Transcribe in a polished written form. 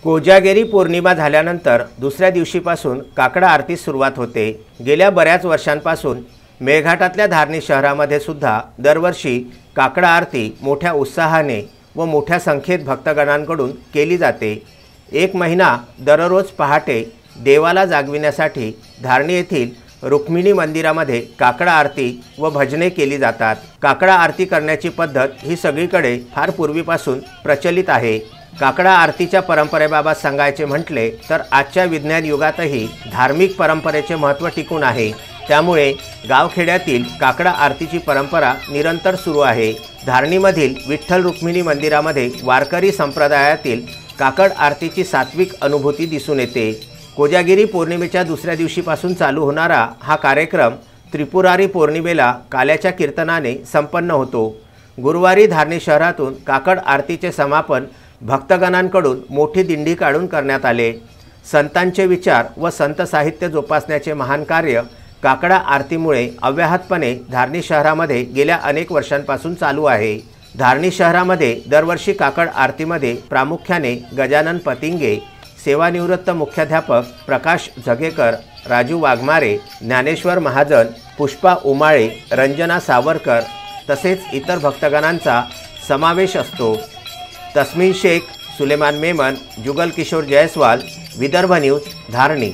कोजागिरी पौर्णिमा झाल्यानंतर दुसऱ्या दिवशीपासून काकडा आरतीस सुरुवात होते। गेल्या बऱ्याच वर्षांपासून मेळघाटातल्या धारणी शहरामध्ये सुद्धा दरवर्षी काकडा आरती मोठ्या उत्साहाने व मोठ्या संख्येत भक्तगणांकडून केली जाते। एक महिना दररोज पहाटे देवाला जागविण्यासाठी धारणी येथील रुक्मिणी मंदिरामध्ये काकडा आरती व भजने केली जातात। काकडा आरती करण्याची पद्धत ही सगळीकडे फार पूर्वीपासून प्रचलित आहे। काकडा आरतीच्या परंपरेबाबत सांगायचे म्हटले तर आजच्या विज्ञान युगातही धार्मिक परंपरेचे महत्त्व टिकून आहे। त्यामुळे गावखेड्यातील काकडा आरतीची परंपरा निरंतर सुरू आहे। धारणीमधील विठ्ठल रुक्मिणी मंदिरामध्ये वारकरी संप्रदायातील काकड आरतीची सात्विक अनुभूती दिसून येते। कोजागिरी पौर्णिमेच्या दुसऱ्या दिवशीपासून चालू होणारा हा कार्यक्रम त्रिपुरारी पौर्णिमेला काल्याच्या कीर्तनाने संपन्न होतो। गुरुवारी धारणी शहरातून काकड आरतीचे समापन भक्तगणांकडून मोठी दिंडी काढून करण्यात आले। संतांचे विचार व संत साहित्य जोपासण्याचे महान कार्य काकडा आरतीमुळे अव्याहतपणे धारणी शहरामध्ये गेल्या अनेक वर्षांपासून चालू आहे। धारणी शहरामध्ये दरवर्षी काकड आरतीमध्ये प्रामुख्याने गजानन पतिंगे, सेवानिवृत्त मुख्याध्यापक प्रकाश झगेकर, राजू वाघमारे, ज्ञानेश्वर महाजन, पुष्पा उमाळे, रंजना सावरकर तसेच इतर भक्तगणांचा समावेश असतो। तस्मीन शेख, सुलेमान मेमन, जुगल किशोर जयस्वाल, विदर्भ न्यूज, धारणी।